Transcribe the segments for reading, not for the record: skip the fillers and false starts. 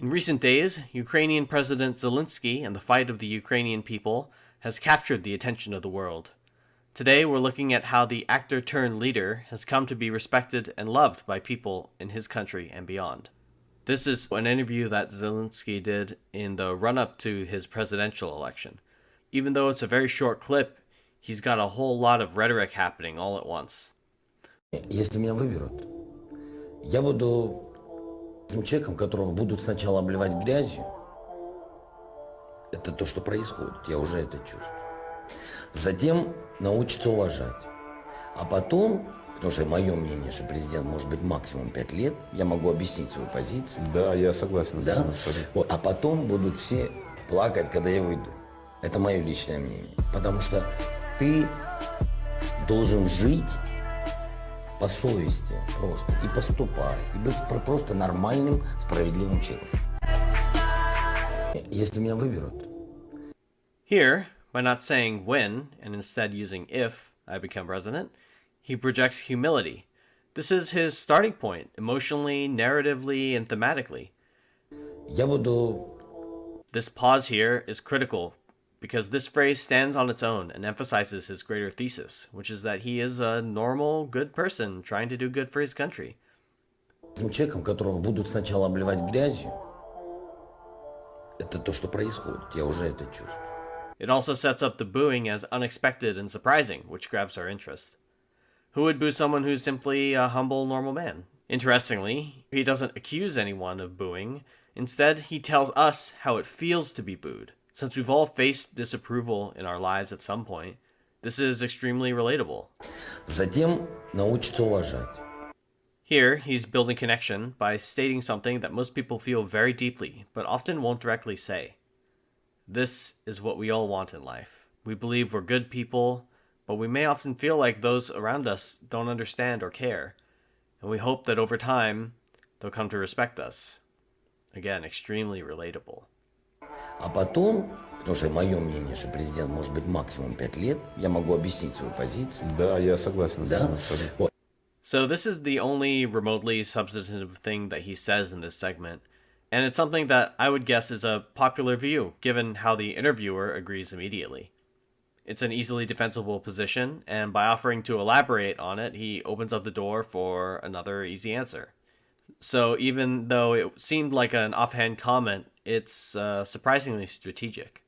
In recent days, Ukrainian President Zelensky and the fight of the Ukrainian people has captured the attention of the world. Today, we're looking at how the actor-turned-leader has come to be respected and loved by people in his country and beyond. This is an interview that Zelensky did in the run-up to his presidential election. Even though it's a very short clip, he's got a whole lot of rhetoric happening all at once. Если меня выберут, я буду тем человеком, которого будут сначала обливать грязью. Это то, что происходит, я уже это чувствую. Затем научиться уважать. А потом, потому что мое мнение, что президент может быть максимум 5 лет, я могу объяснить свою позицию. Да, я согласен. Да? Вот, а потом будут все плакать, когда я уйду. Это мое личное мнение. Потому что ты должен жить по совести просто и поступать, и быть просто нормальным, справедливым человеком. Если меня выберут. Here, by not saying when and instead using if I become president, he projects humility. This is his starting point, emotionally, narratively, and thematically. Я буду. This pause here is critical because this phrase stands on its own and emphasizes his greater thesis, which is that he is a normal, good person trying to do good for his country. Тем человеком, которого будут сначала обливать грязью, это то, что происходит, я уже это чувствую. It also sets up the booing as unexpected and surprising, which grabs our interest. Who would boo someone who's simply a humble, normal man? Interestingly, he doesn't accuse anyone of booing. Instead, he tells us how it feels to be booed. Since we've all faced disapproval in our lives at some point, this is extremely relatable. Затем научиться уважать. Here, he's building connection by stating something that most people feel very deeply, but often won't directly say. This is what we all want in life. We believe we're good people, but we may often feel like those around us don't understand or care, and we hope that over time, they'll come to respect us. Again, extremely relatable. А потом, потому что мое мнение, что президент может быть максимум 5 лет, я могу объяснить свою позицию. Да, я согласен. Да? Вот. So this is the only remotely substantive thing that he says in this segment, and it's something that I would guess is a popular view, given how the interviewer agrees immediately. It's an easily defensible position, and by offering to elaborate on it, he opens up the door for another easy answer. So even though it seemed like an offhand comment, it's surprisingly strategic.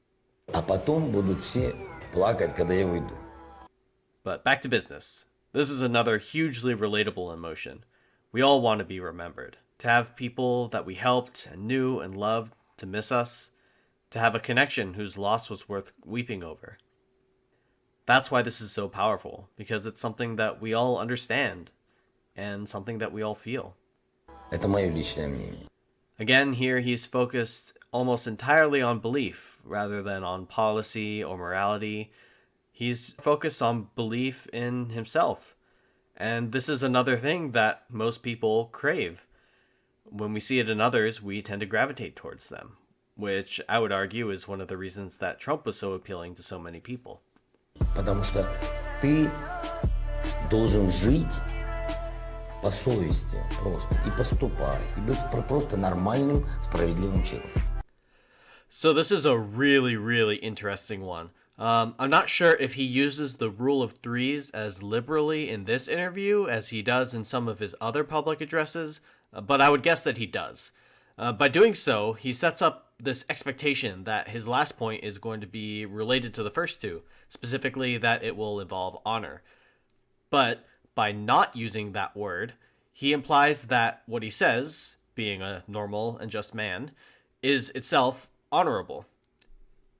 А потом будут все плакать, когда я уйду. But back to business. This is another hugely relatable emotion. We all want to be remembered. To have people that we helped and knew and loved to miss us. To have a connection whose loss was worth weeping over. That's why this is so powerful, because it's something that we all understand and something that we all feel. Это мое личное мнение. Again, here he's focused almost entirely on belief rather than on policy or morality. He's focused on belief in himself. And this is another thing that most people crave. When we see it in others, we tend to gravitate towards them, which I would argue is one of the reasons that Trump was so appealing to so many people. Потому что ты должен жить по совести просто и поступать, и быть просто нормальным, справедливым человеком. So this is a really, really interesting one. I'm not sure if he uses the rule of threes as liberally in this interview as he does in some of his other public addresses, but I would guess that he does. By doing so, he sets up this expectation that his last point is going to be related to the first two, specifically that it will involve honor. But by not using that word, he implies that what he says, being a normal and just man, is itself honorable.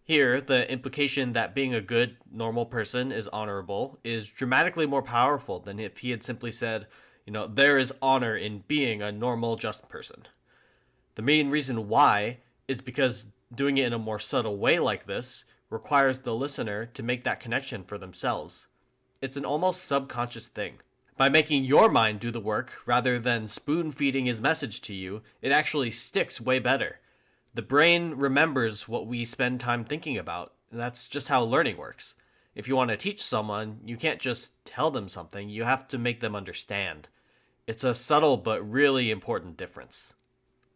Here, the implication that being a good, normal person is honorable is dramatically more powerful than if he had simply said, there is honor in being a normal, just person. The main reason why is because doing it in a more subtle way like this requires the listener to make that connection for themselves. It's an almost subconscious thing. By making your mind do the work rather than spoon-feeding his message to you, it actually sticks way better. The brain remembers what we spend time thinking about, and that's just how learning works. If you want to teach someone, you can't just tell them something, you have to make them understand. It's a subtle but really important difference.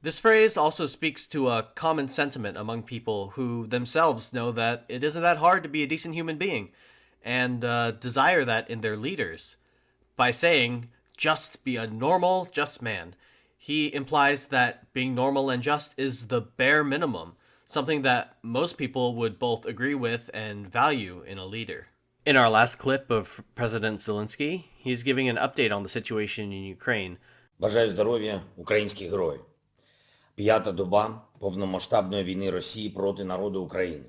This phrase also speaks to a common sentiment among people who themselves know that it isn't that hard to be a decent human being and desire that in their leaders. By saying, just be a normal, just man, he implies that being normal and just is the bare minimum, something that most people would both agree with and value in a leader. In our last clip of President Zelensky, he's giving an update on the situation in Ukraine. Бажаю здоров'я українських героїв. П'ята доба повномасштабної війни Росії проти народу України.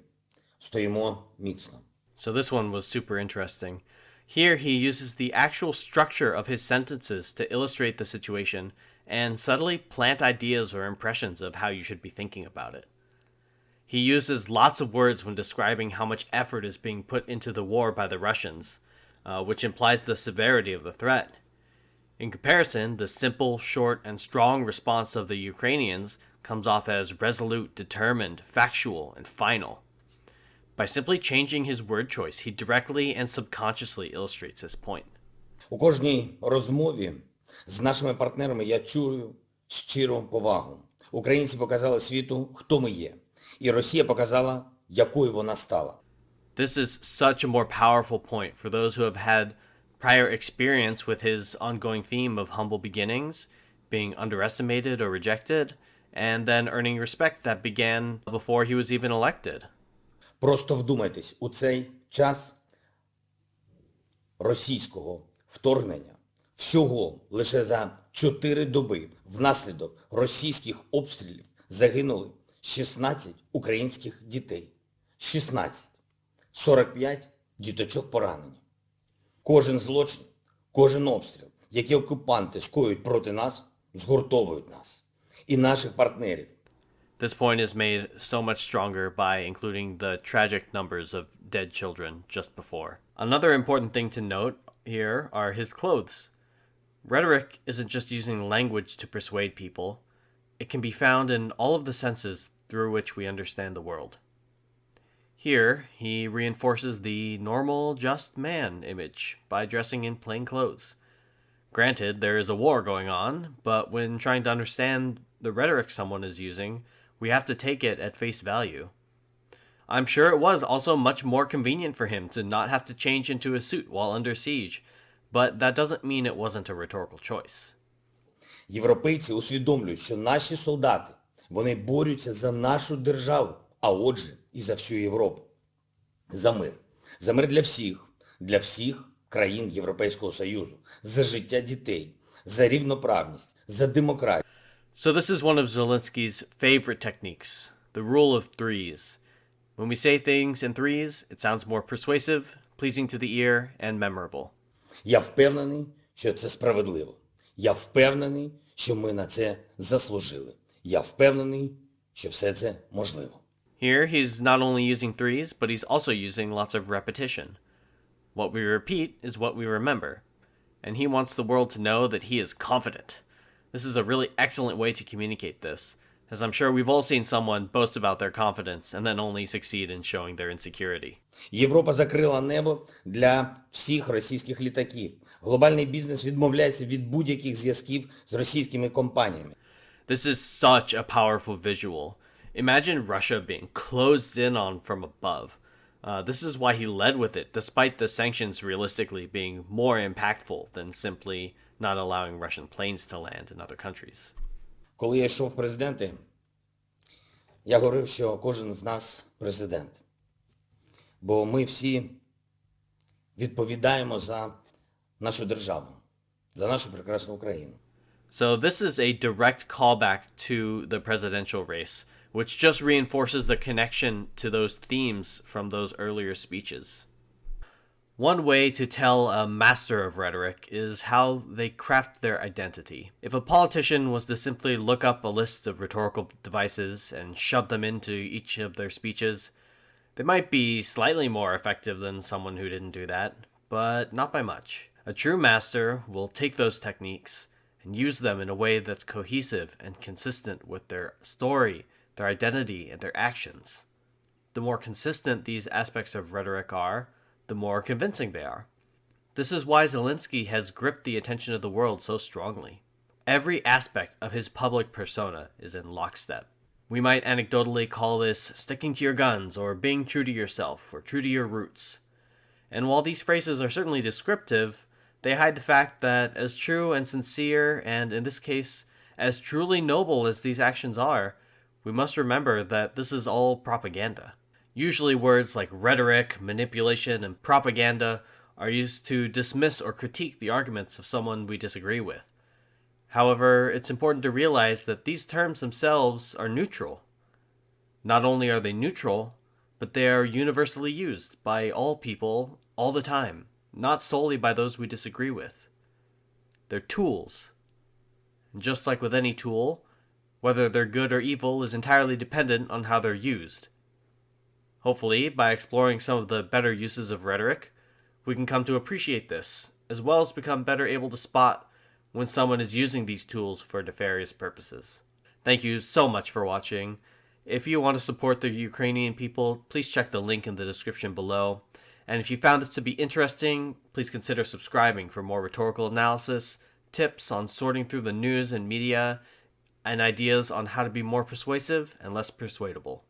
Стоїмо міцно. So this one was super interesting. Here he uses the actual structure of his sentences to illustrate the situation and subtly plant ideas or impressions of how you should be thinking about it. He uses lots of words when describing how much effort is being put into the war by the Russians, which implies the severity of the threat. In comparison, the simple, short, and strong response of the Ukrainians comes off as resolute, determined, factual, and final. By simply changing his word choice, he directly and subconsciously illustrates his point. У кожній розмові з нашими партнерами я чую щиру повагу. Українці показали світу, хто ми є. І Росія показала, якою вона стала. This is such a more powerful point for those who have had prior experience with his ongoing theme of humble beginnings, being underestimated or rejected, and then earning respect that began before he was even elected. Просто вдумайтесь, у цей час російського вторгнення всього лише за 4 доби внаслідок російських обстрілів загинули 16 українських дітей. 16. 45 діточок поранені. Кожен злочин, кожен обстріл, які окупанти скоюють проти нас, згуртовують нас і наших партнерів. This point is made so much stronger by including the tragic numbers of dead children just before. Another important thing to note here are his clothes. Rhetoric isn't just using language to persuade people. It can be found in all of the senses through which we understand the world. Here, he reinforces the normal, just man image by dressing in plain clothes. Granted, there is a war going on, but when trying to understand the rhetoric someone is using, we have to take it at face value. I'm sure it was also much more convenient for him to not have to change into a suit while under siege, but that doesn't mean it wasn't a rhetorical choice. Європейці усвідомлюють, що наші солдати, вони борються за нашу державу, а отже і за всю Європу. За мир. За мир для всіх країн Європейського Союзу, за життя дітей, за рівноправність, за демократію. So this is one of Zelensky's favorite techniques, the rule of threes. When we say things in threes, it sounds more persuasive, pleasing to the ear, and memorable. Я впевнений, що це справедливо. Я впевнений, що ми на це заслужили. Я впевнений, що все це можливо. Here, he's not only using threes, but he's also using lots of repetition. What we repeat is what we remember, and he wants the world to know that he is confident. This is a really excellent way to communicate this, as I'm sure we've all seen someone boast about their confidence and then only succeed in showing their insecurity. Європа закрила небо для всіх російських літаків. Глобальний бізнес відмовляється від будь-яких зв'язків з російськими компаніями. This is such a powerful visual. Imagine Russia being closed in on from above. This is why he led with it, despite the sanctions realistically being more impactful than simply not allowing Russian planes to land in other countries. Коли я йшов в президенти, я говорив, що кожен з нас президент. Бо ми всі відповідаємо за нашу державу, за нашу прекрасну Україну. So this is a direct callback to the presidential race, which just reinforces the connection to those themes from those earlier speeches. One way to tell a master of rhetoric is how they craft their identity. If a politician was to simply look up a list of rhetorical devices and shove them into each of their speeches, they might be slightly more effective than someone who didn't do that, but not by much. A true master will take those techniques and use them in a way that's cohesive and consistent with their story, their identity, and their actions. The more consistent these aspects of rhetoric are, the more convincing they are. This is why Zelensky has gripped the attention of the world so strongly. Every aspect of his public persona is in lockstep. We might anecdotally call this sticking to your guns, or being true to yourself, or true to your roots. And while these phrases are certainly descriptive, they hide the fact that as true and sincere, and in this case, as truly noble as these actions are, we must remember that this is all propaganda. Usually words like rhetoric, manipulation, and propaganda are used to dismiss or critique the arguments of someone we disagree with. However, it's important to realize that these terms themselves are neutral. Not only are they neutral, but they are universally used by all people all the time, not solely by those we disagree with. They're tools. And just like with any tool, whether they're good or evil is entirely dependent on how they're used. Hopefully, by exploring some of the better uses of rhetoric, we can come to appreciate this, as well as become better able to spot when someone is using these tools for nefarious purposes. Thank you so much for watching. If you want to support the Ukrainian people, please check the link in the description below. And if you found this to be interesting, please consider subscribing for more rhetorical analysis, tips on sorting through the news and media, and ideas on how to be more persuasive and less persuadable.